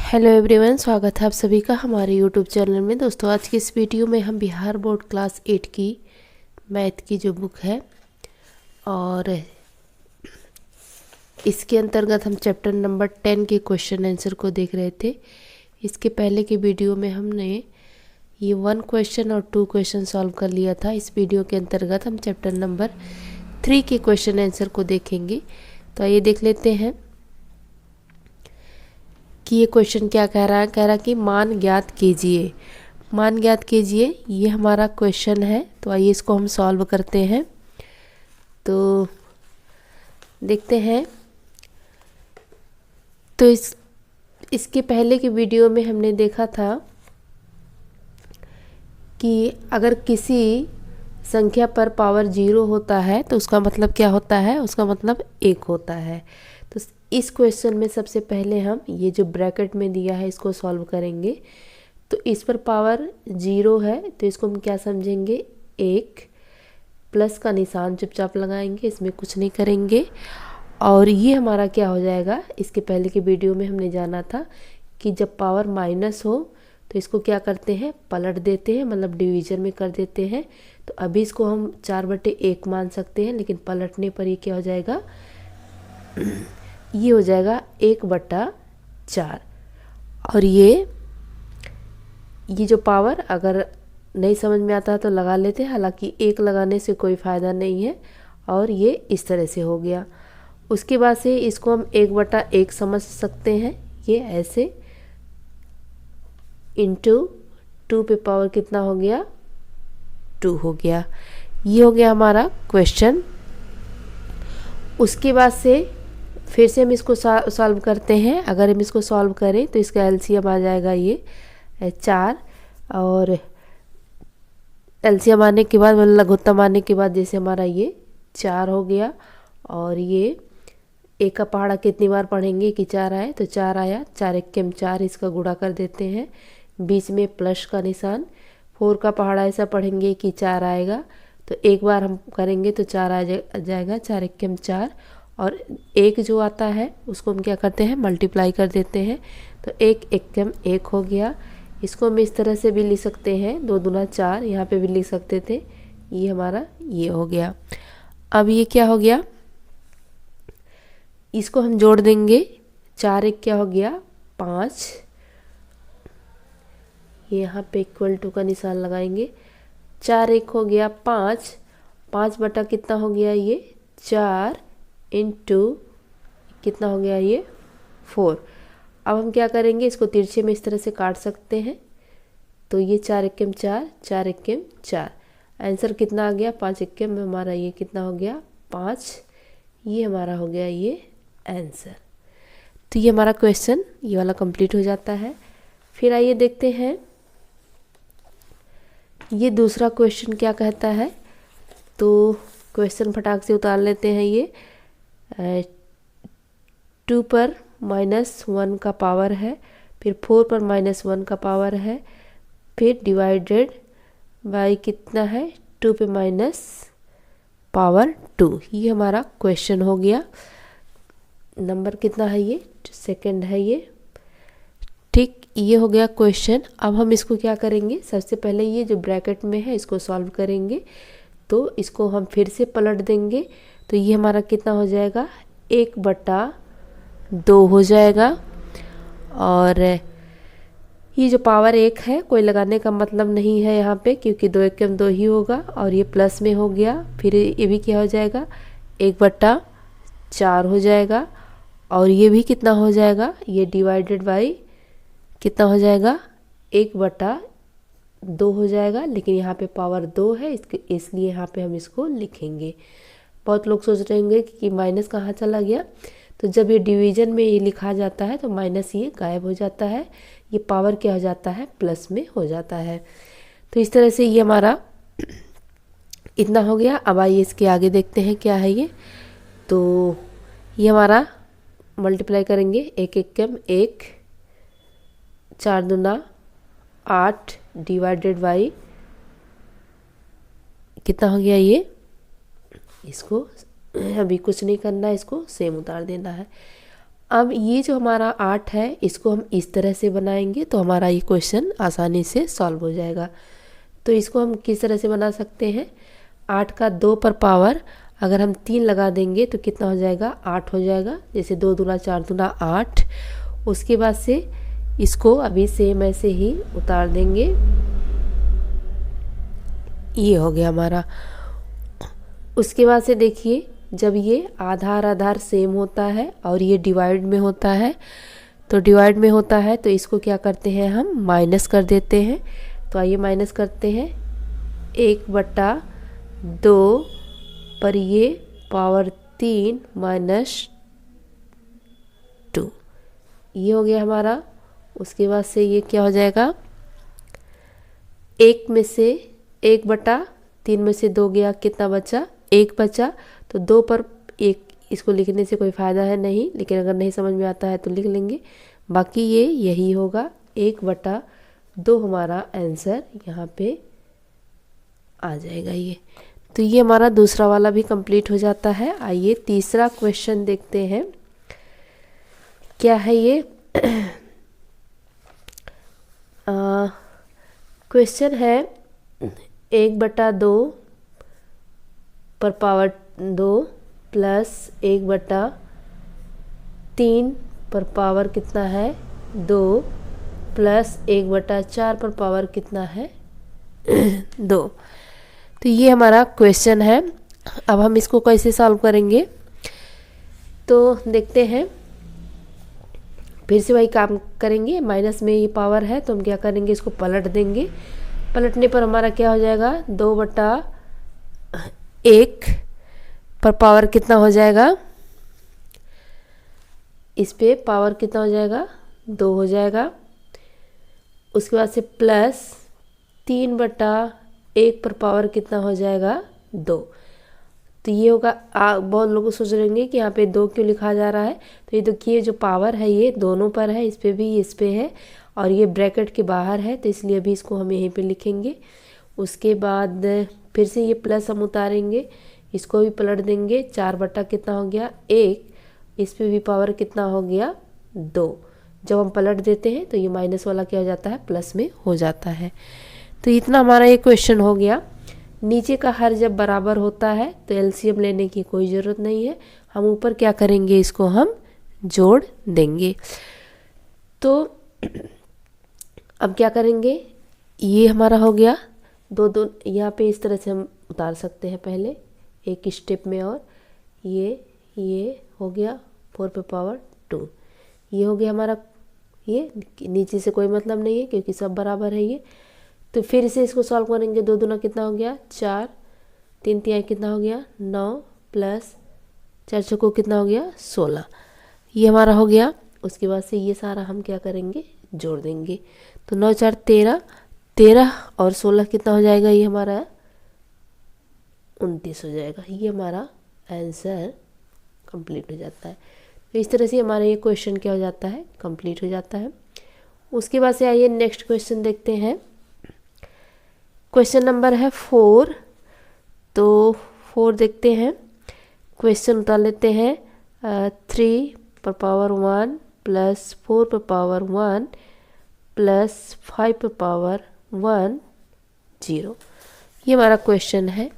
Hello everyone, स्वागत है आप सभी का हमारे यूट्यूब चैनल में। दोस्तों, आज की इस वीडियो में हम बिहार बोर्ड क्लास 8 की मैथ की जो बुक है और इसके अंतर्गत हम चैप्टर नंबर 10 के क्वेश्चन आंसर को देख रहे थे। इसके पहले के वीडियो में हमने ये 1 क्वेश्चन और 2 क्वेश्चन सॉल्व कर लिया था। इस वीडियो के अंतर्गत हम चैप्टर नंबर 3 के क्वेश्चन आंसर को देखेंगे। तो आइए देख लेते हैं कि ये क्वेश्चन क्या कह रहा है। कह रहा है कि मान ज्ञात कीजिए। मान ज्ञात कीजिए, ये हमारा क्वेश्चन है। तो आइए इसको हम सॉल्व करते हैं। तो देखते हैं। तो इसके पहले की वीडियो में हमने देखा था कि अगर किसी संख्या पर पावर 0 होता है तो उसका मतलब क्या होता है, उसका मतलब 1 होता है। तो इस क्वेश्चन में सबसे पहले हम ये जो ब्रैकेट में दिया है इसको सॉल्व करेंगे। तो इस पर पावर 0 है तो इसको हम क्या समझेंगे, 1 प्लस का निशान चुपचाप लगाएंगे, इसमें कुछ नहीं करेंगे। और ये हमारा क्या हो जाएगा, इसके पहले की वीडियो में हमने जाना था कि जब पावर माइनस हो तो इसको क्या करते हैं, पलट देते हैं, मतलब डिवीजन में कर देते हैं। तो अभी इसको हम 4/1 मान सकते हैं, लेकिन पलटने पर ये क्या हो जाएगा, ये हो जाएगा 1/4। और ये जो पावर अगर नहीं समझ में आता है तो लगा लेते हैं, हालांकि 1 लगाने से कोई फ़ायदा नहीं है। और ये इस तरह से हो गया। उसके बाद से इसको हम 1/1 समझ सकते हैं, ये ऐसे इंटू 2 पे पावर कितना हो गया, 2 हो गया। ये हो गया हमारा क्वेश्चन। उसके बाद से फिर से हम इसको सॉल्व करते हैं। अगर हम इसको सॉल्व करें तो इसका एलसीएम आ जाएगा ये 4। और एलसीएम आने के बाद, मतलब लघुत्तम आने के बाद जैसे हमारा ये 4 हो गया। और ये 1 का पहाड़ा कितनी बार पढ़ेंगे कि 4 आए, तो 4 आया। 4 × 4, इसका गुणा कर देते हैं, बीच में प्लस का निशान। 4 का पहाड़ा ऐसा पढ़ेंगे कि 4 आएगा, तो एक बार हम करेंगे तो 4 आ जाएगा। 4 × 4 और 1 जो आता है उसको हम क्या करते हैं, मल्टीप्लाई कर देते हैं। तो 1 × 1 हो गया। इसको हम इस तरह से भी लिख सकते हैं, 2 दूना 4, यहाँ पे भी लिख सकते थे। ये हमारा ये हो गया। अब ये क्या हो गया, इसको हम जोड़ देंगे। 4 1 क्या हो गया, 5। ये यहाँ पे इक्वल टू का निशान लगाएंगे। 4 1 हो गया 5। 5 बटा कितना हो गया, ये 4 इंटू कितना हो गया, ये 4। अब हम क्या करेंगे, इसको तिरछे में इस तरह से काट सकते हैं। तो ये 4 × 4, 4 × 4, आंसर कितना आ गया, 5 × में हमारा ये कितना हो गया, 5। ये हमारा हो गया ये आंसर। तो ये हमारा क्वेश्चन ये वाला कंप्लीट हो जाता है। फिर आइए देखते हैं ये दूसरा क्वेश्चन क्या कहता है। तो क्वेश्चन फटाक से उतार लेते हैं। ये 2 पर -1 का पावर है, फिर 4 पर -1 का पावर है, फिर डिवाइडेड बाय कितना है, 2 पे -2। ये हमारा क्वेश्चन हो गया। नंबर कितना है, ये सेकंड है ये, ठीक। ये हो गया क्वेश्चन। अब हम इसको क्या करेंगे, सबसे पहले ये जो ब्रैकेट में है इसको सॉल्व करेंगे। तो इसको हम फिर से पलट देंगे। तो ये हमारा कितना हो जाएगा, 1/2 हो जाएगा। और ये जो पावर 1 है कोई लगाने का मतलब नहीं है यहाँ पे, क्योंकि 2 1 2 ही होगा। और ये प्लस में हो गया, फिर ये भी क्या हो जाएगा, 1/4 हो जाएगा। और ये भी कितना हो जाएगा, ये डिवाइडेड बाई कितना हो जाएगा, 1/2 हो जाएगा। लेकिन यहाँ पे पावर 2 है, इसलिए यहाँ पे हम इसको लिखेंगे। बहुत लोग सोच रहे होंगे कि माइनस कहाँ चला गया। तो जब ये डिवीजन में ये लिखा जाता है तो माइनस ये गायब हो जाता है, ये पावर क्या हो जाता है, प्लस में हो जाता है। तो इस तरह से ये हमारा इतना हो गया। अब आइए इसके आगे देखते हैं क्या है ये। तो ये हमारा मल्टीप्लाई करेंगे, 1 × 1, 4 दूना 8 डिवाइडेड बाई कितना हो गया, ये इसको अभी कुछ नहीं करना है, इसको सेम उतार देना है। अब ये जो हमारा 8 है इसको हम इस तरह से बनाएंगे तो हमारा ये क्वेश्चन आसानी से सॉल्व हो जाएगा। तो इसको हम किस तरह से बना सकते हैं, 8 का 2 पर पावर अगर हम 3 लगा देंगे तो कितना हो जाएगा, 8 हो जाएगा। जैसे 2 दूना 4 दूना 8। उसके बाद से इसको अभी सेम ऐसे ही उतार देंगे, ये हो गया हमारा। उसके बाद से देखिए जब ये आधार आधार सेम होता है और ये डिवाइड में होता है, तो डिवाइड में होता है तो इसको क्या करते हैं, हम माइनस कर देते हैं। तो आइए माइनस करते हैं, 1/2 पर ये पावर 3 - 2, ये हो गया हमारा। उसके बाद से ये क्या हो जाएगा, 1 में से 1/3 में से 2 गया, कितना बचा, 1 बचा। तो 2 पर 1 इसको लिखने से कोई फ़ायदा है नहीं, लेकिन अगर नहीं समझ में आता है तो लिख लेंगे। बाकी ये यही होगा, 1/2 हमारा आंसर यहाँ पे आ जाएगा ये। तो ये हमारा दूसरा वाला भी कंप्लीट हो जाता है। आइए तीसरा क्वेश्चन देखते हैं, क्या है ये। क्वेश्चन है 1/2 पर पावर 2 प्लस 1/3 पर पावर कितना है, 2 प्लस 1/4 पर पावर कितना है, 2। तो ये हमारा क्वेश्चन है। अब हम इसको कैसे सॉल्व करेंगे, तो देखते हैं। फिर से वही काम करेंगे, माइनस में ये पावर है तो हम क्या करेंगे, इसको पलट देंगे। पलटने पर हमारा क्या हो जाएगा, 2/1 पर पावर कितना हो जाएगा, इस पे पावर कितना हो जाएगा, 2 हो जाएगा। उसके बाद से प्लस 3/1 पर पावर कितना हो जाएगा, 2। तो ये होगा, बहुत लोग सोच रहेंगे कि यहाँ पे 2 क्यों लिखा जा रहा है। तो ये देखिए जो पावर है ये दोनों पर है, इस पे भी इस पे है, और ये ब्रैकेट के बाहर है तो इसलिए अभी इसको हम यहीं पे लिखेंगे। उसके बाद फिर से ये प्लस हम उतारेंगे, इसको भी पलट देंगे, 4 कितना हो गया, 1। इस पे भी पावर कितना हो गया, 2। जब हम पलट देते हैं तो ये माइनस वाला क्या हो जाता है, प्लस में हो जाता है। तो इतना हमारा ये क्वेश्चन हो गया। नीचे का हर जब बराबर होता है तो एलसीएम लेने की कोई ज़रूरत नहीं है, हम ऊपर क्या करेंगे, इसको हम जोड़ देंगे। तो अब क्या करेंगे, ये हमारा हो गया, दो यहाँ पे इस तरह से हम उतार सकते हैं पहले एक स्टेप में, और ये हो गया 4 पे पावर 2, ये हो गया हमारा। ये नीचे से कोई मतलब नहीं है क्योंकि सब बराबर है ये। तो फिर से इसको सॉल्व करेंगे, 2 दूना कितना हो गया, 4, 3 तिहाई कितना हो गया, 9 प्लस 4 चौको कितना हो गया, 16, ये हमारा हो गया। उसके बाद से ये सारा हम क्या करेंगे, जोड़ देंगे। तो 9 4 13, 13 और 16 कितना हो जाएगा, ये हमारा 29 हो जाएगा। ये हमारा आंसर कंप्लीट हो जाता है। तो इस तरह से हमारा ये क्वेश्चन क्या हो जाता है, कंप्लीट हो जाता है। उसके बाद से आइए नेक्स्ट क्वेश्चन देखते हैं। क्वेश्चन नंबर है 4। तो 4 देखते हैं, क्वेश्चन उतार लेते हैं। 3 पर पावर 1 प्लस 4 पर पावर 1 प्लस 5 पर पावर 1 0, ये हमारा क्वेश्चन है।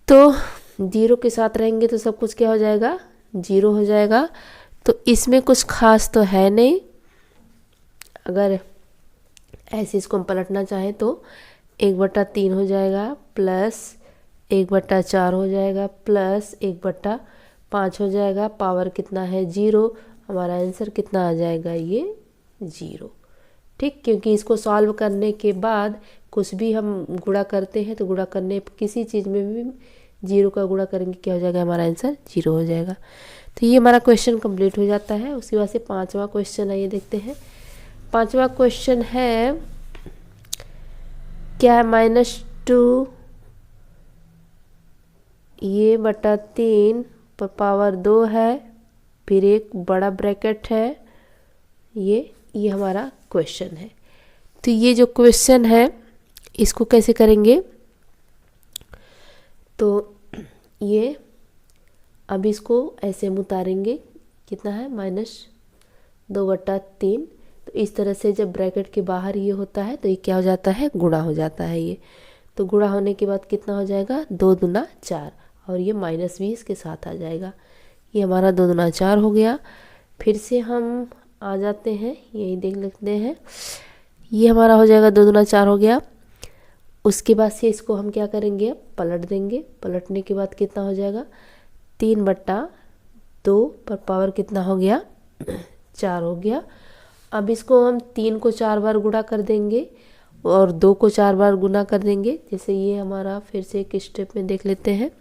तो 0 के साथ रहेंगे तो सब कुछ क्या हो जाएगा, 0 हो जाएगा। तो इसमें कुछ खास तो है नहीं, अगर ऐसे इसको हम पलटना चाहें तो 1/3 हो जाएगा, प्लस 1/4 हो जाएगा, प्लस 1/5 हो जाएगा। पावर कितना है, 0। हमारा आंसर कितना आ जाएगा, ये 0। ठीक, क्योंकि इसको सॉल्व करने के बाद कुछ भी हम गुणा करते हैं तो गुणा करने किसी चीज़ में भी 0 का गुणा करेंगे क्या हो जाएगा, हमारा आंसर 0 हो जाएगा। तो ये हमारा क्वेश्चन कंप्लीट हो जाता है। उसके बाद से 5वां क्वेश्चन है, ये देखते हैं। 5वां क्वेश्चन है, क्या है, -2 ये बटा 3 पर पावर 2 है, फिर एक बड़ा ब्रैकेट है, ये हमारा क्वेश्चन है। तो ये जो क्वेश्चन है इसको कैसे करेंगे, तो ये अब इसको ऐसे हम उतारेंगे कितना है -2/3। तो इस तरह से जब ब्रैकेट के बाहर ये होता है तो ये क्या हो जाता है, गुणा हो जाता है ये। तो गुणा होने के बाद कितना हो जाएगा, 2 दूना 4, और ये -20 के साथ आ जाएगा। ये हमारा 2 दूना 4 हो गया। फिर से हम आ जाते हैं, यही देख लेते हैं। ये हमारा हो जाएगा 2 दूना 4 हो गया। उसके बाद से इसको हम क्या करेंगे, अब पलट देंगे। पलटने के बाद कितना हो जाएगा, 3/2 पर पावर कितना हो गया, 4 हो गया। अब इसको हम 3 को 4 बार गुणा कर देंगे और 2 को 4 बार गुणा कर देंगे। जैसे ये हमारा, फिर से एक स्टेप में देख लेते हैं।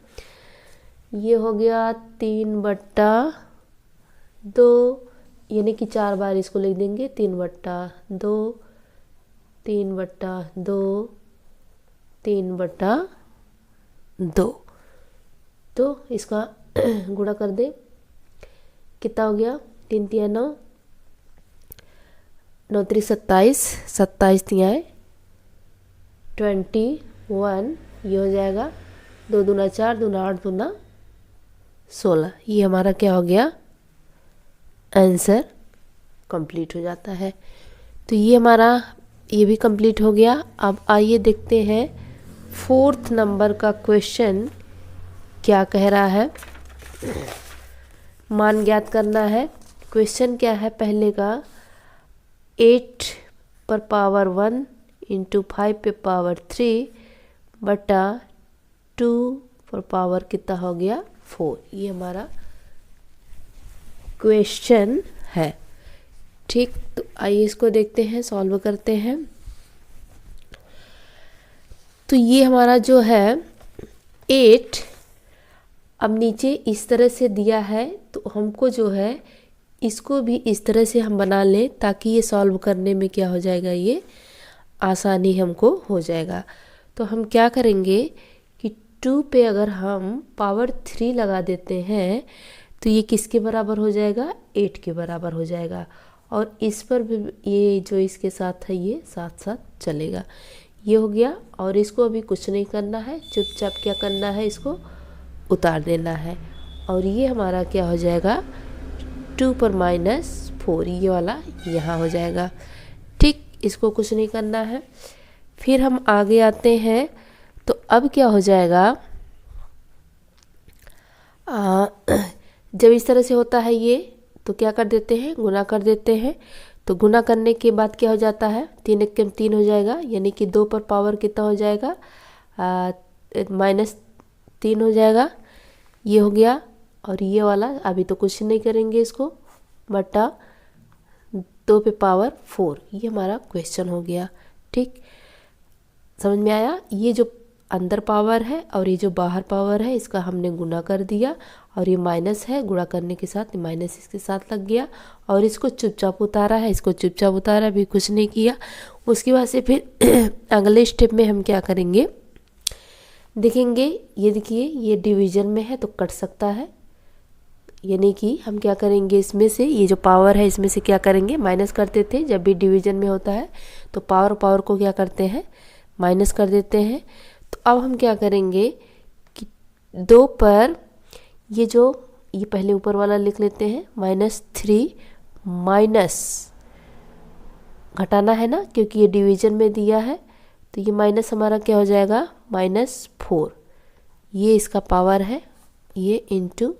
ये हो गया 3/2, यानी कि 4 बार इसको लिख देंगे, 3/2, 3/2, 3/2। तो इसका गुणा कर दे, कितना हो गया, 3 तिया 9, 9 3 27, 27 तिया 21, ये हो जाएगा 2 दूना 4, दूना 8, दूना 16। ये हमारा क्या हो गया, आंसर कंप्लीट हो जाता है। तो ये हमारा ये भी कंप्लीट हो गया। अब आइए देखते हैं 4th नंबर का क्वेश्चन क्या कह रहा है। मान ज्ञात करना है। क्वेश्चन क्या है पहले का, 8 पर पावर 1 इंटू 5 पे पावर 3 बटा 2 पर पावर कितना हो गया, 4। ये हमारा क्वेश्चन है। ठीक, तो आइए इसको देखते हैं, सॉल्व करते हैं। तो ये हमारा जो है 8, अब नीचे इस तरह से दिया है, तो हमको जो है इसको भी इस तरह से हम बना लें ताकि ये सॉल्व करने में क्या हो जाएगा, ये आसानी हमको हो जाएगा। तो हम क्या करेंगे कि 2 पे अगर हम पावर 3 लगा देते हैं तो ये किसके बराबर हो जाएगा, 8 के बराबर हो जाएगा। और इस पर भी ये जो इसके साथ है ये साथ साथ चलेगा। ये हो गया। और इसको अभी कुछ नहीं करना है, चुपचाप क्या करना है, इसको उतार देना है। और ये हमारा क्या हो जाएगा, 2 पर -4, ये वाला यहाँ हो जाएगा। ठीक, इसको कुछ नहीं करना है। फिर हम आगे आते हैं। तो अब क्या हो जाएगा, जब इस तरह से होता है ये, तो क्या कर देते हैं, गुना कर देते हैं। तो गुना करने के बाद क्या हो जाता है, 3 1 3 हो जाएगा, यानी कि 2 पर पावर कितना हो जाएगा, -3 हो जाएगा। ये हो गया। और ये वाला अभी तो कुछ नहीं करेंगे, इसको बटा 2 पे पावर 4। ये हमारा क्वेश्चन हो गया। ठीक, समझ में आया। ये जो अंदर पावर है और ये जो बाहर पावर है, इसका हमने गुना कर दिया। और ये माइनस है, गुणा करने के साथ माइनस इसके साथ लग गया। और इसको चुपचाप उतारा है, इसको चुपचाप उतारा, भी कुछ नहीं किया। उसके बाद से फिर अगले स्टेप में हम क्या करेंगे, देखेंगे। ये देखिए, ये डिवीजन में है तो कट सकता है, यानी कि हम क्या करेंगे, इसमें से ये जो पावर है इसमें से क्या करेंगे, माइनस करते थे। जब भी डिवीजन में होता है तो पावर को क्या करते हैं, माइनस कर देते हैं। तो अब हम क्या करेंगे कि 2 पर ये पहले ऊपर वाला लिख लेते हैं, -3 माइनस घटाना है ना, क्योंकि ये डिवीजन में दिया है। तो ये माइनस हमारा क्या हो जाएगा, -4। ये इसका पावर है, ये इंटू।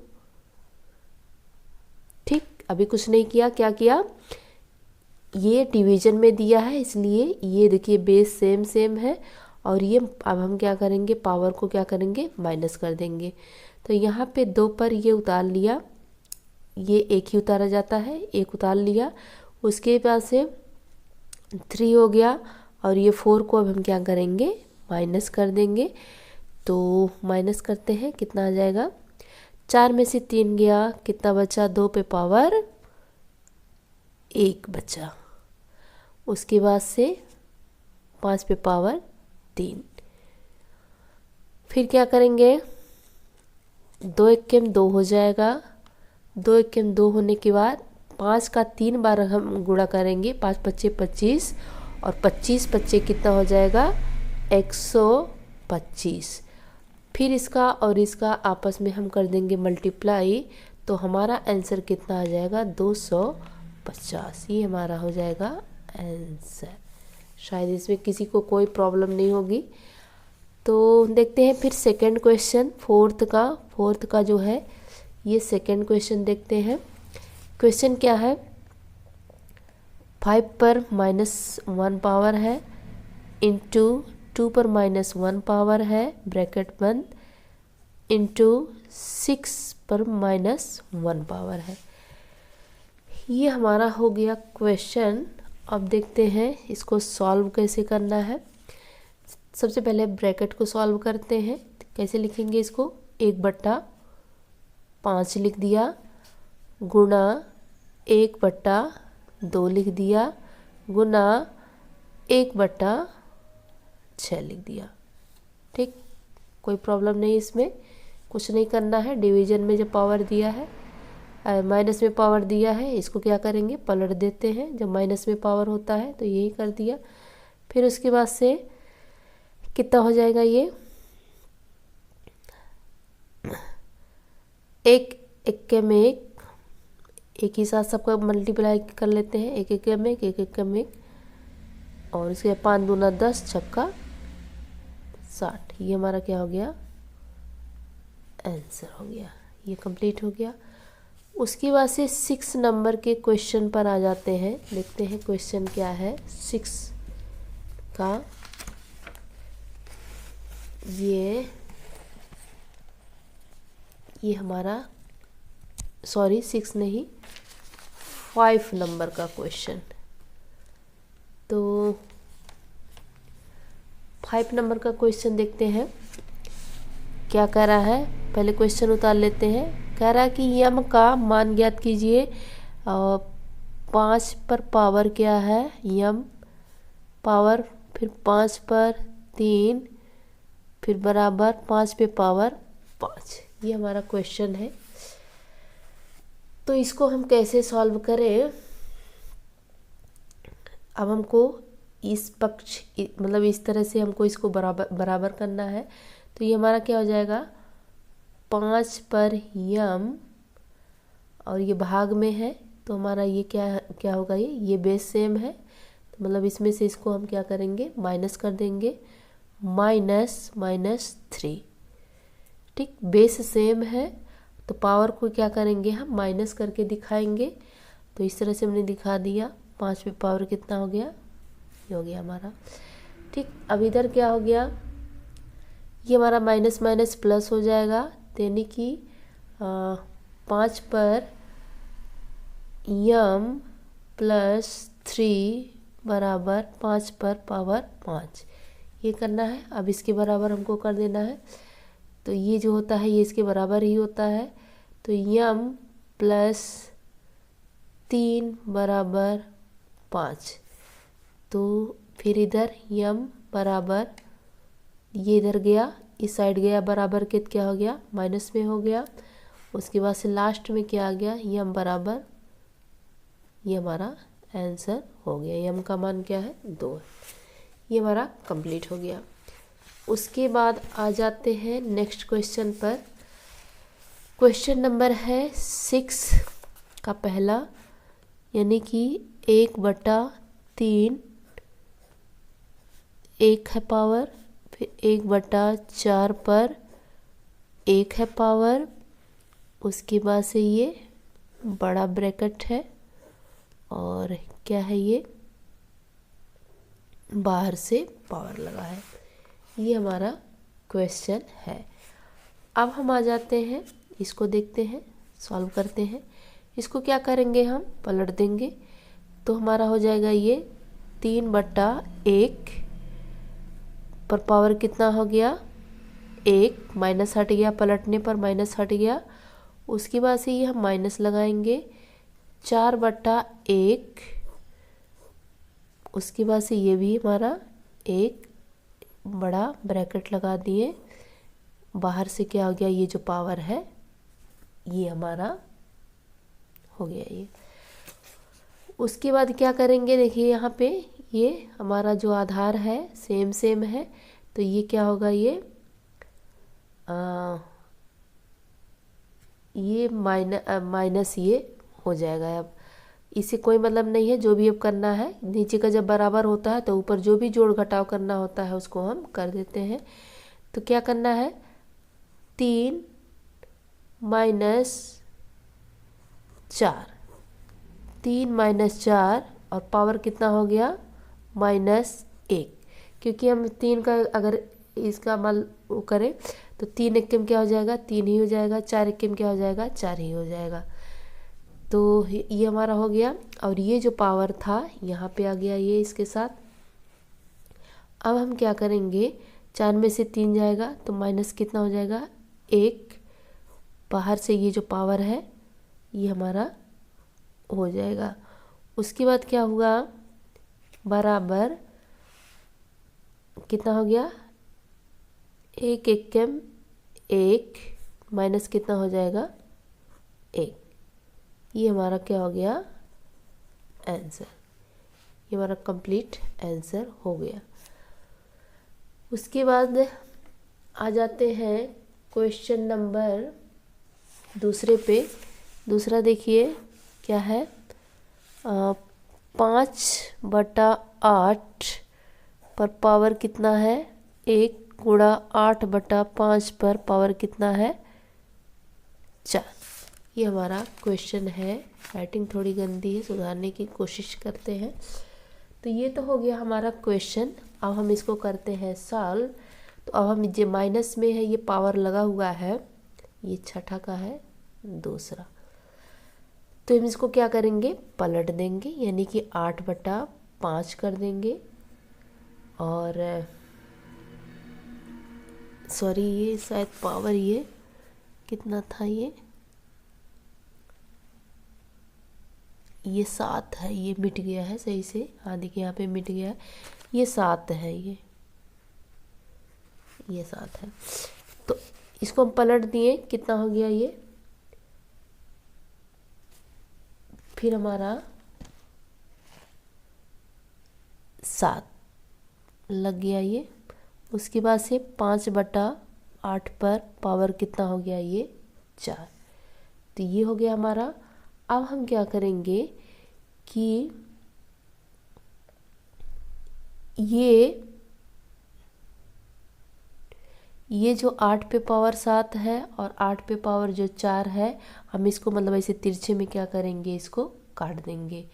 ठीक, अभी कुछ नहीं किया। क्या किया, ये डिवीजन में दिया है इसलिए ये देखिए बेस सेम है। और ये अब हम क्या करेंगे, पावर को क्या करेंगे, माइनस कर देंगे। तो यहाँ पे 2 पर ये उतार लिया, ये एक ही उतारा जाता है, एक उतार लिया। उसके बाद से 3 हो गया। और ये 4 को अब हम क्या करेंगे, माइनस कर देंगे। तो माइनस करते हैं, कितना आ जाएगा, 4 में से 3 गया, कितना बचा, 2 पे पावर 1 बचा। उसके बाद से 5 पे पावर 3। फिर क्या करेंगे, 2 1 2 हो जाएगा। 2 1 2 होने के बाद 5 का 3 बार हम गुणा करेंगे, 5 5 25, और 25 25 कितना हो जाएगा, 125। फिर इसका और इसका आपस में हम कर देंगे मल्टीप्लाई। तो तो हमारा आंसर कितना आ जाएगा 250। ये हमारा हो जाएगा आंसर। शायद इसमें किसी को कोई प्रॉब्लम नहीं होगी। तो देखते हैं फिर सेकंड क्वेश्चन, फोर्थ का जो है ये सेकंड क्वेश्चन देखते हैं। क्वेश्चन क्या है, 5 पर -1 पावर है इंटू 2 पर -1 पावर है ब्रैकेट बंद इंटू 6 पर -1 पावर है। ये हमारा हो गया क्वेश्चन। अब देखते हैं इसको सॉल्व कैसे करना है। सबसे पहले ब्रैकेट को सॉल्व करते हैं। कैसे लिखेंगे इसको, 1/5 लिख दिया गुणा 1/2 लिख दिया गुणा 1/6 लिख दिया। ठीक, कोई प्रॉब्लम नहीं, इसमें कुछ नहीं करना है। डिवीजन में जब पावर दिया है, माइनस में पावर दिया है, इसको क्या करेंगे पलट देते हैं। जब माइनस में पावर होता है तो यही कर दिया। फिर उसके बाद से कितना हो जाएगा, ये 1 में 1 ही साथ सबका मल्टीप्लाई कर लेते हैं। 1 में 1 और इसके 5 दूना 10 छक्का 60। ये हमारा क्या हो गया, आंसर हो गया। ये कंप्लीट हो गया। उसके बाद से 6 नंबर के क्वेश्चन पर आ जाते हैं। देखते हैं क्वेश्चन क्या है 6 का। ये हमारा 6 नहीं 5 नंबर का क्वेश्चन। तो 5 नंबर का क्वेश्चन देखते हैं क्या कह रहा है। पहले क्वेश्चन उतार लेते हैं। कह रहा है कि यम का मान ज्ञात कीजिए। 5 पर पावर क्या है, यम पावर, फिर 5 पर 3, फिर बराबर 5 पे पावर 5। ये हमारा क्वेश्चन है। तो इसको हम कैसे सॉल्व करें। अब हमको इस पक्ष मतलब इस तरह से हमको इसको बराबर करना है। तो ये हमारा क्या हो जाएगा, 5 पर यम और ये भाग में है, तो हमारा ये क्या होगा, ये बेस सेम है। तो मतलब इसमें से इसको हम क्या करेंगे, माइनस कर देंगे, -3। ठीक, बेस सेम है तो पावर को क्या करेंगे हम माइनस करके दिखाएंगे। तो इस तरह से हमने दिखा दिया। 5 पे पावर कितना हो गया, ये हो गया हमारा। ठीक, अब इधर क्या हो गया, ये हमारा माइनस माइनस प्लस हो जाएगा। यानी कि 5 पर यम +3 बराबर 5 पर पावर 5। ये करना है। अब इसके बराबर हमको कर देना है। तो ये जो होता है ये इसके बराबर ही होता है। तो यम +3 बराबर 5। तो फिर इधर यम बराबर, ये इधर गया, इस साइड गया, बराबर के क्या हो गया, माइनस में हो गया। उसके बाद से लास्ट में क्या आ गया, यम बराबर, ये हमारा आंसर हो गया। यम का मान क्या है, 2 है। ये हमारा कंप्लीट हो गया। उसके बाद आ जाते हैं नेक्स्ट क्वेश्चन पर। क्वेश्चन नंबर है 6 का पहला, यानी कि 1/3 1 है पावर, फिर 1/4 पर 1 है पावर। उसके बाद से ये बड़ा ब्रैकेट है और क्या है, ये बाहर से पावर लगा है। ये हमारा क्वेश्चन है। अब हम आ जाते हैं, इसको देखते हैं, सॉल्व करते हैं। इसको क्या करेंगे, हम पलट देंगे। तो हमारा हो जाएगा ये 3/1 पर पावर कितना हो गया, 1, माइनस हट गया, पलटने पर माइनस हट गया। उसके बाद से ये हम माइनस लगाएंगे, 4/1। उसके बाद से ये भी हमारा एक बड़ा ब्रैकेट लगा दिए। बाहर से क्या हो गया, ये जो पावर है ये हमारा हो गया ये। उसके बाद क्या करेंगे, देखिए यहाँ पे ये हमारा जो आधार है सेम है। तो ये क्या होगा, ये माइनस ये हो जाएगा। अब इससे कोई मतलब नहीं है, जो भी अब करना है नीचे का जब बराबर होता है तो ऊपर जो भी जोड़ घटाव करना होता है उसको हम कर देते हैं। तो क्या करना है, 3 माइनस 4, 3 माइनस 4 और पावर कितना हो गया -1, क्योंकि हम 3 का अगर इसका मान वो करें तो 3 एकम क्या हो जाएगा 3 ही हो जाएगा, 4 एकम क्या हो जाएगा 4 ही हो जाएगा। तो ये हमारा हो गया। और ये जो पावर था यहाँ पे आ गया ये इसके साथ। अब हम क्या करेंगे, 4 में से 3 जाएगा तो माइनस कितना हो जाएगा 1, बाहर से ये जो पावर है ये हमारा हो जाएगा। उसके बाद क्या हुआ, बराबर कितना हो गया 1 एकम 1 माइनस कितना हो जाएगा 1। ये हमारा क्या हो गया आंसर, ये हमारा कंप्लीट आंसर हो गया। उसके बाद आ जाते हैं क्वेश्चन नंबर दूसरे पे। दूसरा देखिए क्या है, 5/8 पर पावर कितना है 1 गुणा 8/5 पर पावर कितना है 4। ये हमारा क्वेश्चन है। राइटिंग थोड़ी गंदी है, सुधारने की कोशिश करते हैं। तो ये तो हो गया हमारा क्वेश्चन। अब हम इसको करते हैं सॉल्व। तो अब हम जो माइनस में है ये पावर लगा हुआ है, ये छठा का है दूसरा, तो हम इसको क्या करेंगे पलट देंगे, यानी कि 8/5 कर देंगे। और सॉरी ये शायद पावर ये कितना था, ये 7 है, ये मिट गया है सही से। हाँ देखिए यहाँ पे मिट गया है, ये 7 है, ये 7 है। तो इसको हम पलट दिए, कितना हो गया ये, फिर हमारा 7 लग गया ये। उसके बाद से 5/8 पर पावर कितना हो गया ये 4। तो ये हो गया हमारा। अब हम क्या करेंगे कि ये जो 8 पे पावर 7 है और 8 पे पावर जो 4 है, हम इसको मतलब ऐसे तिरछे में क्या करेंगे इसको काट देंगे।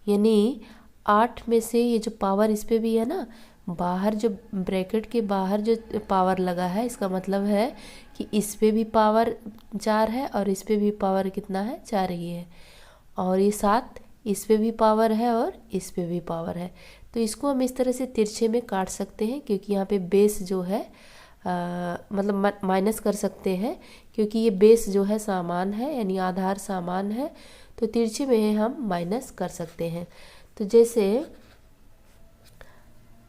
यानी 8 में से ये जो पावर इस पे भी है ना, बाहर जो ब्रैकेट के बाहर जो पावर लगा है, इसका मतलब है कि इस पे भी पावर 4 है और इस पे भी पावर कितना है 4 ही है। और ये 7 इस पे भी पावर है और इस पे भी पावर है। तो इसको हम इस तरह से तिरछे में काट सकते हैं, क्योंकि यहाँ पे बेस जो है मतलब माइनस कर सकते हैं, क्योंकि ये बेस जो है समान है, यानी आधार समान है। तो तिरछे में हम माइनस कर सकते हैं। तो जैसे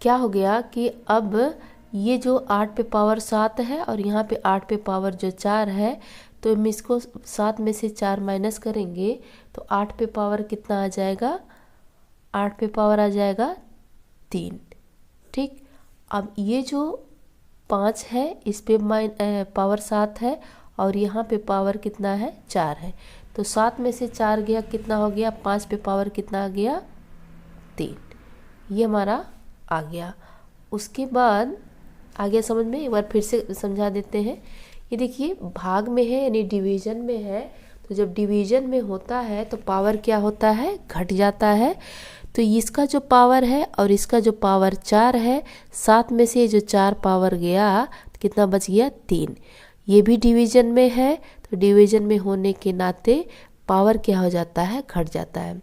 क्या हो गया कि अब ये जो 8 पे पावर 7 है और यहाँ पे 8 पे पावर जो 4 है, तो हम इसको 7 में से 4 माइनस करेंगे तो 8 पे पावर कितना आ जाएगा, 8 पे पावर आ जाएगा 3। ठीक, अब ये जो 5 है इस पे पावर 7 है और यहाँ पे पावर कितना है 4 है। तो 7 में से 4 गया, कितना हो गया, 5 पे पावर कितना आ गया 3। ये हमारा आ गया। उसके बाद आ गया समझ में, एक बार फिर से समझा देते हैं। ये देखिए भाग में है यानी डिवीजन में है, तो जब डिवीजन में होता है तो पावर क्या होता है घट जाता है। तो इसका जो पावर है और इसका जो पावर 4 है, 7 में से जो 4 पावर गया तो कितना बच गया 3। ये भी डिवीजन में है, तो डिवीजन में होने के नाते पावर क्या हो जाता है घट जाता है।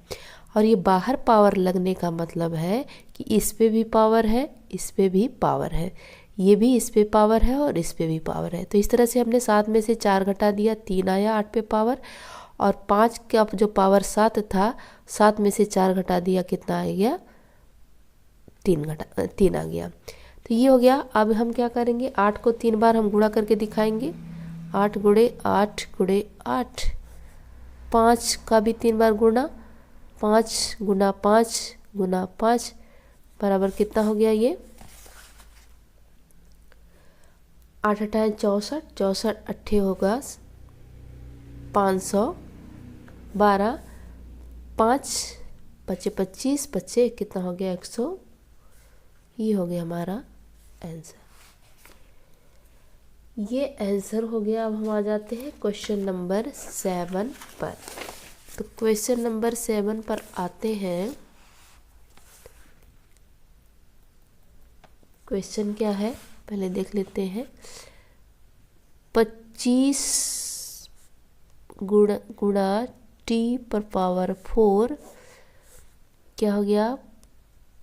और ये बाहर पावर लगने का मतलब है कि इस पे भी पावर है, इस पे भी पावर है, ये भी इस पे पावर है और इस पे भी पावर है। तो इस तरह से हमने 7 में से 4 घटा दिया, 3 आया 8 पे पावर। और 5 का जो पावर 7 था, 7 में से 4 घटा दिया, कितना आ गया 3 आ गया। तो ये हो गया। अब हम क्या करेंगे, 8 को 3 बार हम गुणा करके दिखाएंगे, 8 गुणे 8 गुणे 8। 5 का भी 3 बार गुणा, 5 गुना 5 गुना 5 बराबर कितना हो गया, ये 8 8 64, 64 अट्ठे होगा 512, 5 बचे 25, बचे कितना हो गया 100। ये हो गया हमारा आंसर। ये आंसर हो गया। अब हम आ जाते हैं क्वेश्चन नंबर 7 पर। तो क्वेश्चन नंबर 7 पर आते हैं। क्वेश्चन क्या है पहले देख लेते हैं। 25 गुणा टी पर पावर 4 क्या हो गया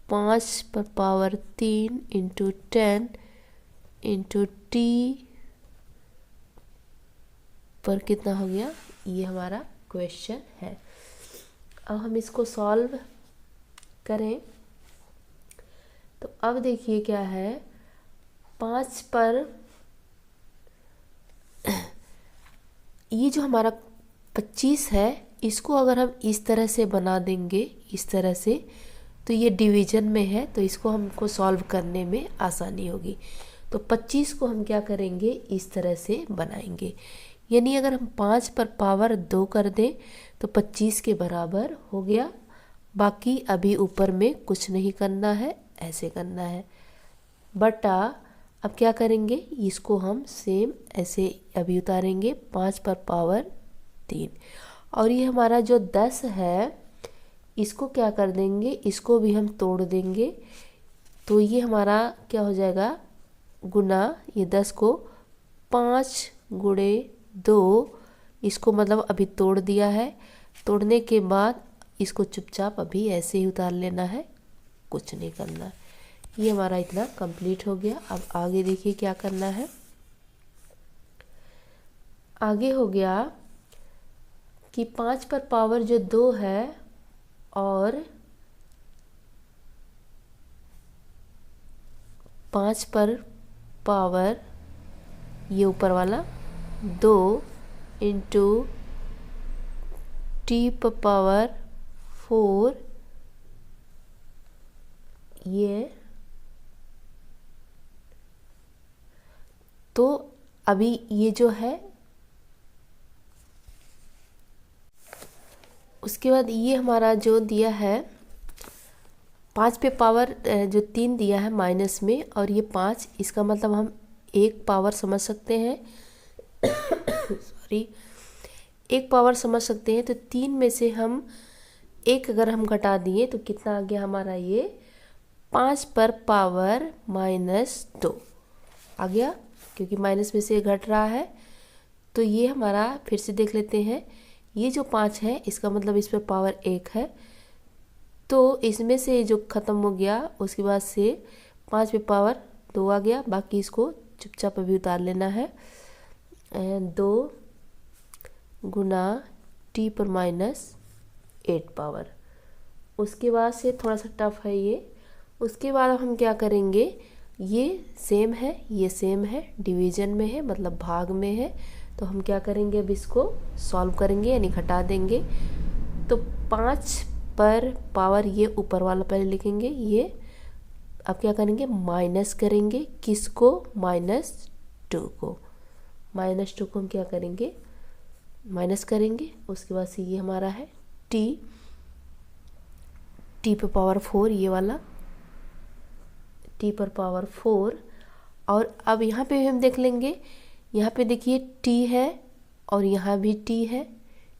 5 पर पावर 3 इंटू 10 इंटू टी पर कितना हो गया। ये हमारा क्वेश्चन है। अब हम इसको सॉल्व करें तो अब देखिए क्या है। 5 पर ये जो हमारा 25 है इसको अगर हम इस तरह से बना देंगे, इस तरह से, तो ये डिवीजन में है तो इसको हमको सॉल्व करने में आसानी होगी। तो 25 को हम क्या करेंगे इस तरह से बनाएंगे। यानी अगर हम 5 पर पावर 2 कर दें तो 25 के बराबर हो गया। बाकी अभी ऊपर में कुछ नहीं करना है, ऐसे करना है। बटा अब क्या करेंगे इसको हम सेम ऐसे अभी उतारेंगे 5 पर पावर 3। और ये हमारा जो 10 है इसको क्या कर देंगे, इसको भी हम तोड़ देंगे। तो ये हमारा क्या हो जाएगा गुना ये 10 को 5 गुणे 2, इसको मतलब अभी तोड़ दिया है। तोड़ने के बाद इसको चुपचाप अभी ऐसे ही उतार लेना है, कुछ नहीं करना। ये हमारा इतना कंप्लीट हो गया। अब आगे देखिए क्या करना है। आगे हो गया कि 5 पर पावर जो 2 है और 5 पर पावर ये ऊपर वाला 2 इंटू टी पर पावर 4 ये। तो अभी ये जो है उसके बाद ये हमारा जो दिया है 5 पे पावर जो 3 दिया है माइनस में, और ये 5 इसका मतलब हम एक पावर समझ सकते हैं सॉरी, एक पावर समझ सकते हैं। तो 3 में से हम एक अगर हम घटा दिए तो कितना आ गया हमारा ये 5 पर पावर -2 आ गया, क्योंकि माइनस में से घट रहा है। तो ये हमारा फिर से देख लेते हैं। ये जो 5 है इसका मतलब इस पर पावर 1 है, तो इसमें से जो ख़त्म हो गया उसके बाद से 5 पे पावर 2 आ गया। बाकी इसको चुपचाप अभी उतार लेना है। 2 गुना टी पर -8 पावर। उसके बाद से थोड़ा सा टफ है ये। उसके बाद हम क्या करेंगे, ये सेम है, ये सेम है, डिवीजन में है मतलब भाग में है। तो हम क्या करेंगे अब इसको सॉल्व करेंगे यानी घटा देंगे। तो 5 पर पावर ये ऊपर वाला पहले लिखेंगे ये। अब क्या करेंगे माइनस करेंगे किसको, -2 को। -2 को हम क्या करेंगे माइनस करेंगे। उसके बाद से ये हमारा है टी पर पावर 4, ये वाला टी पर पावर 4। और अब यहाँ पे हम देख लेंगे, यहाँ पे देखिए टी है और यहाँ भी टी है,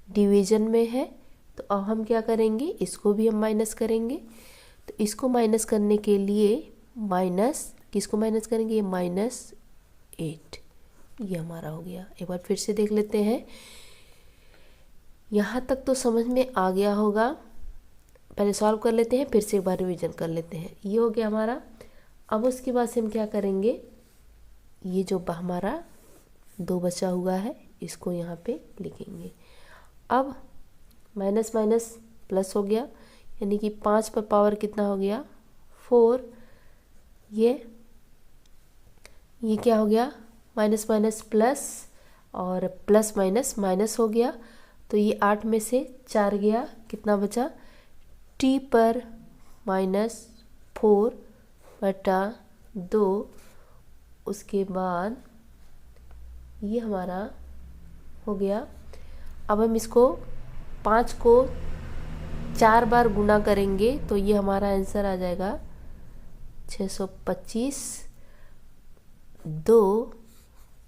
डिवीजन में है। तो अब हम क्या करेंगे इसको भी हम माइनस करेंगे। तो इसको माइनस करने के लिए माइनस किसको माइनस करेंगे, ये -8 ये हमारा हो गया। एक बार फिर से देख लेते हैं। यहाँ तक तो समझ में आ गया होगा। पहले सॉल्व कर लेते हैं, फिर से एक बार रिवीजन कर लेते हैं। ये हो गया हमारा। अब उसके बाद से हम क्या करेंगे, ये जो हमारा 2 बचा हुआ है इसको यहाँ पे लिखेंगे। अब माइनस माइनस प्लस हो गया, यानी कि 5 पर पावर कितना हो गया 4। ये क्या हो गया माइनस माइनस प्लस, और प्लस माइनस माइनस हो गया। तो ये 8 में से 4 गया, कितना बचा टी पर -4 बटा 2। उसके बाद ये हमारा हो गया। अब हम इसको 5 को 4 बार गुना करेंगे तो ये हमारा आंसर आ जाएगा 625 2,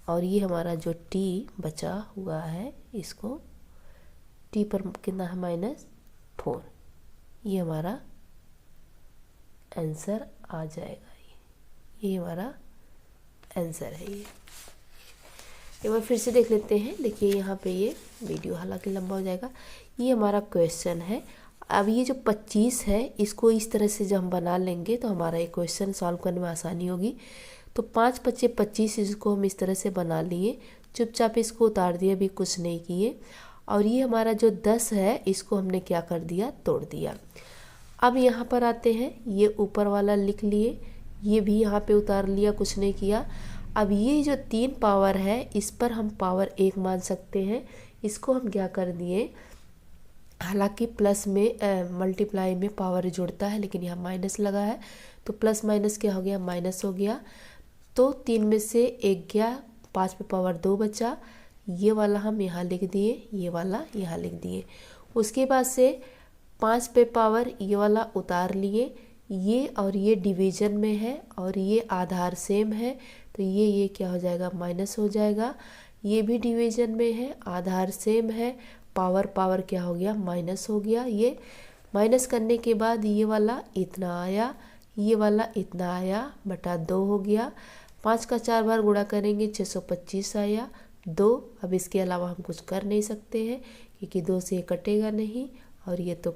और ये हमारा जो t बचा हुआ है इसको t पर कितना है -4, ये हमारा आंसर आ जाएगा। ये हमारा आंसर है। ये एक बार फिर से देख लेते हैं। देखिए यहाँ पे ये वीडियो हालांकि लंबा हो जाएगा। ये हमारा क्वेश्चन है। अब ये जो 25 है इसको इस तरह से जब हम बना लेंगे तो हमारा ये क्वेश्चन सॉल्व करने में आसानी होगी। तो 5 × 25 इसको हम इस तरह से बना लिए, चुपचाप इसको उतार दिया, भी कुछ नहीं किए। और ये हमारा जो 10 है इसको हमने क्या कर दिया, तोड़ दिया। अब यहाँ पर आते हैं, ये ऊपर वाला लिख लिए, ये भी यहाँ पे उतार लिया, कुछ नहीं किया। अब ये जो 3 पावर है इस पर हम पावर 1 मान सकते हैं। इसको हम क्या कर दिए, हालांकि प्लस में मल्टीप्लाई में पावर जुड़ता है लेकिन यहाँ माइनस लगा है तो प्लस माइनस क्या हो गया, माइनस हो गया। तो 3 में से 1 गया, 5 पे पावर 2 बचा। ये वाला हम यहाँ लिख दिए, ये वाला यहाँ लिख दिए। उसके बाद से 5 पे पावर ये वाला उतार लिए। ये और ये डिवीजन में है और ये आधार सेम है तो ये क्या हो जाएगा, माइनस हो जाएगा। ये भी डिवीजन में है, आधार सेम है, पावर क्या हो गया, माइनस हो गया। ये माइनस करने के बाद ये वाला इतना आया, ये वाला इतना आया, बटा 2 हो गया। 5 का 4 बार गुणा करेंगे 625 आया 2। अब इसके अलावा हम कुछ कर नहीं सकते हैं क्योंकि 2 से ये कटेगा नहीं और ये तो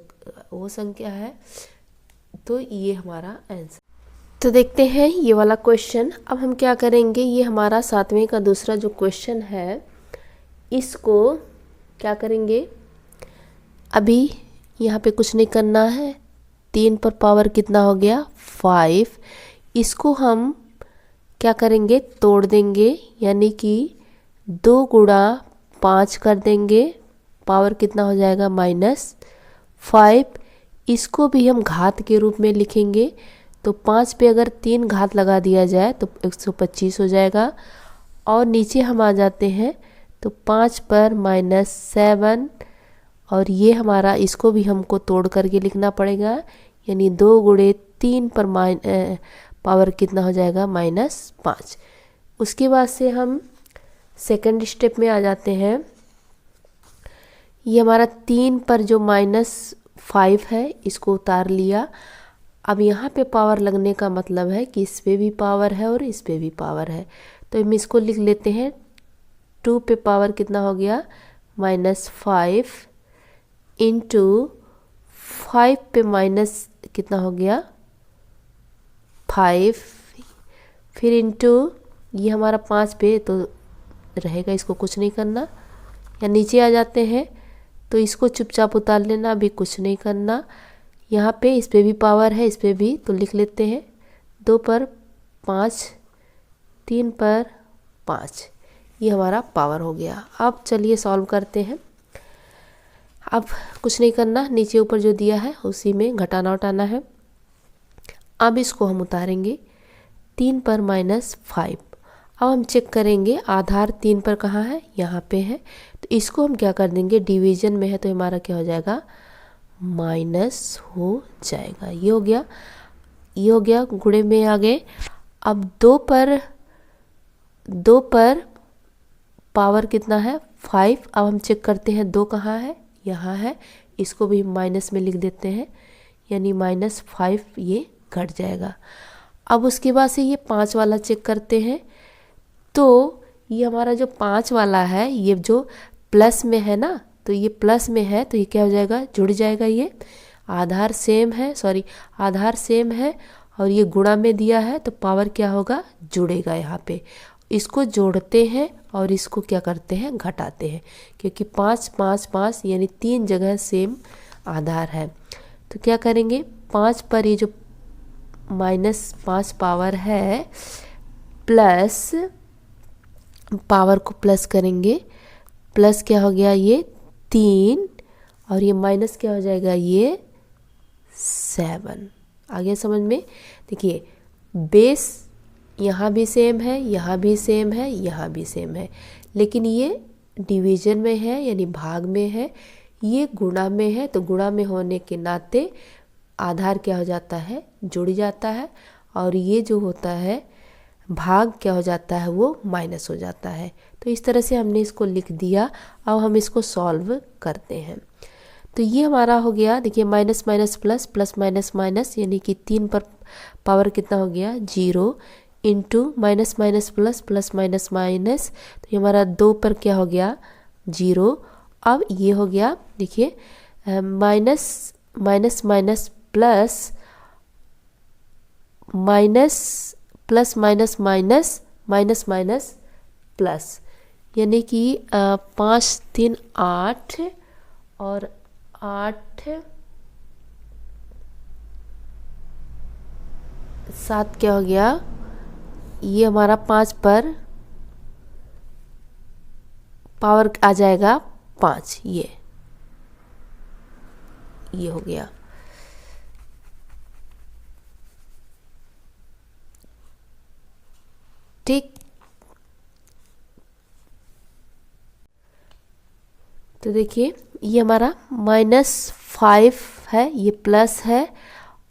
वो संख्या है। तो ये हमारा आंसर। तो देखते हैं ये वाला क्वेश्चन। अब हम क्या करेंगे, ये हमारा 7वें का दूसरा जो क्वेश्चन है इसको क्या करेंगे, अभी यहाँ पे कुछ नहीं करना है। 3 पर पावर कितना हो गया, 5। इसको हम क्या करेंगे, तोड़ देंगे, यानी कि 2 गुणा 5 कर देंगे। पावर कितना हो जाएगा, -5। इसको भी हम घात के रूप में लिखेंगे तो 5 पे अगर 3 घात लगा दिया जाए तो 125 हो जाएगा। और नीचे हम आ जाते हैं तो 5 पर -7, और ये हमारा, इसको भी हमको तोड़ करके लिखना पड़ेगा, यानी 2 गुणे 3 पर पावर कितना हो जाएगा, -5। उसके बाद से हम सेकंड स्टेप में आ जाते हैं। ये हमारा 3 पर जो -5 है इसको उतार लिया। अब यहाँ पे पावर लगने का मतलब है कि इस पे भी पावर है और इस पे भी पावर है, तो हम इसको लिख लेते हैं। 2 पे पावर कितना हो गया, -5 इंटू 5 पे माइनस कितना हो गया, 5, फिर इंटू ये हमारा 5 पे तो रहेगा, इसको कुछ नहीं करना। या नीचे आ जाते हैं तो इसको चुपचाप उतार लेना, अभी कुछ नहीं करना। यहाँ पे इस पे भी पावर है, इस पे भी, तो लिख लेते हैं। 2 पर 5, 3 पर 5, ये हमारा पावर हो गया। अब चलिए सॉल्व करते हैं। अब कुछ नहीं करना, नीचे ऊपर जो दिया है उसी में घटाना उठाना है। अब इसको हम उतारेंगे 3 पर -5। अब हम चेक करेंगे आधार 3 पर कहाँ है, यहाँ पे है, तो इसको हम क्या कर देंगे, डिवीजन में है तो हमारा क्या हो जाएगा, माइनस हो जाएगा। ये हो गया, ये हो गया, गुणे में आ गए। अब 2 पर पावर कितना है, 5। अब हम चेक करते हैं 2 कहाँ है, यहाँ है, इसको भी माइनस में लिख देते हैं, यानी -5 ये घट जाएगा। अब उसके बाद से ये 5 वाला चेक करते हैं, तो ये हमारा जो 5 वाला है ये जो प्लस में है ना, तो ये प्लस में है तो ये क्या हो जाएगा, जुड़ जाएगा। ये आधार सेम है, सॉरी आधार सेम है और ये गुणा में दिया है तो पावर क्या होगा, जुड़ेगा। यहाँ पे इसको जोड़ते हैं और इसको क्या करते हैं, घटाते हैं, क्योंकि 5 5 5 यानी 3 जगह सेम आधार है। तो क्या करेंगे, 5 पर ये जो -5 पावर है, प्लस पावर को प्लस करेंगे, प्लस क्या हो गया, ये 3, और ये माइनस क्या हो जाएगा, ये 7। आ गया समझ में। देखिए बेस यहाँ भी सेम है, यहाँ भी सेम है, यहाँ भी सेम है, लेकिन ये डिवीजन में है यानी भाग में है, ये गुणा में है, तो गुणा में होने के नाते आधार क्या हो जाता है, जुड़ जाता है, और ये जो होता है भाग क्या हो जाता है, वो माइनस हो जाता है। तो इस तरह से हमने इसको लिख दिया। अब हम इसको सॉल्व करते हैं। तो ये हमारा हो गया, देखिए minus minus plus, plus minus minus, यानी कि 3 पर पावर कितना हो गया 0, into minus minus plus, plus minus minus, तो ये हमारा 2 पर क्या हो गया 0। अब ये हो गया, देखिए minus minus minus plus, minus plus minus minus, minus minus plus, यानी कि 5 3 8 और 8 7 क्या हो गया, ये हमारा 5 पर पावर आ जाएगा 5, ये हो गया। ठीक, तो देखिए ये हमारा -5 है, ये प्लस है,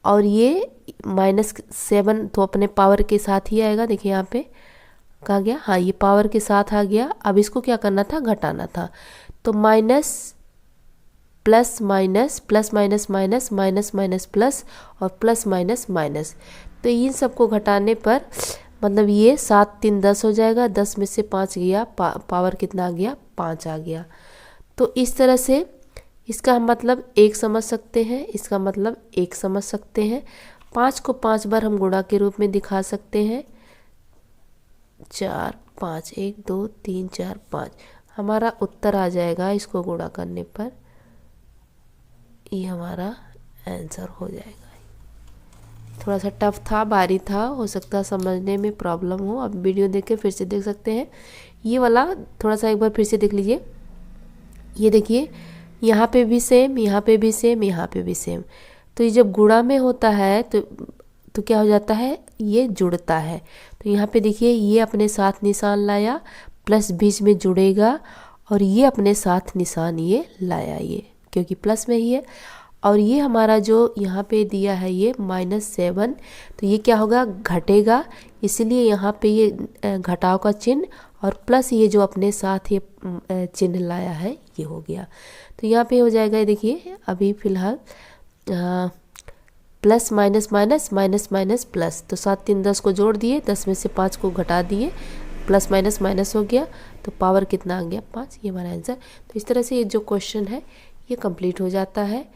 और ये -7 तो अपने पावर के साथ ही आएगा। देखिए यहाँ पे कहाँ गया, हाँ ये पावर के साथ आ गया। अब इसको क्या करना था, घटाना था। तो minus plus minus, plus minus minus, minus minus plus, और प्लस माइनस माइनस, तो इन सबको घटाने पर मतलब ये 7 3 10 हो जाएगा। 10 में से 5 गया, पावर कितना आ गया, 5 आ गया। तो इस तरह से इसका हम मतलब 1 समझ सकते हैं, इसका मतलब 1 समझ सकते हैं। 5 को 5 बार हम गुणा के रूप में दिखा सकते हैं। 4 5, 1 2 3 4 5 हमारा उत्तर आ जाएगा। इसको गुणा करने पर ये हमारा आंसर हो जाएगा। थोड़ा सा टफ था, भारी था, हो सकता है समझने में प्रॉब्लम हो। अब वीडियो देख के फिर से देख सकते हैं। ये वाला थोड़ा सा एक बार फिर से देख लीजिए। ये देखिए यहाँ पे भी सेम, यहाँ पे भी सेम, यहाँ पे भी सेम। तो ये जब गुणा में होता है तो क्या हो जाता है, ये जुड़ता है। तो यहाँ पे देखिए ये अपने साथ निशान लाया, प्लस बीच में जुड़ेगा, और ये अपने साथ निशान ये लाया, ये क्योंकि प्लस में ही है। और ये हमारा जो यहाँ पे दिया है ये -7, तो ये क्या होगा, घटेगा, इसलिए यहाँ पे ये घटाव का चिन्ह, और प्लस ये जो अपने साथ ये चिन्ह लाया है ये हो गया। तो यहाँ पे हो जाएगा, देखिए अभी फ़िलहाल plus minus minus, minus minus plus, तो 7 3 10 को जोड़ दिए, 10 में से 5 को घटा दिए, प्लस माइनस माइनस हो गया, तो पावर कितना आ गया 5, ये हमारा आंसर। तो इस तरह से ये जो क्वेश्चन है ये कंप्लीट हो जाता है।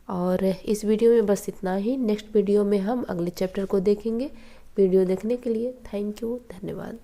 और इस वीडियो में बस इतना ही। नेक्स्ट वीडियो में हम अगले चैप्टर को देखेंगे। वीडियो देखने के लिए थैंक यू, धन्यवाद।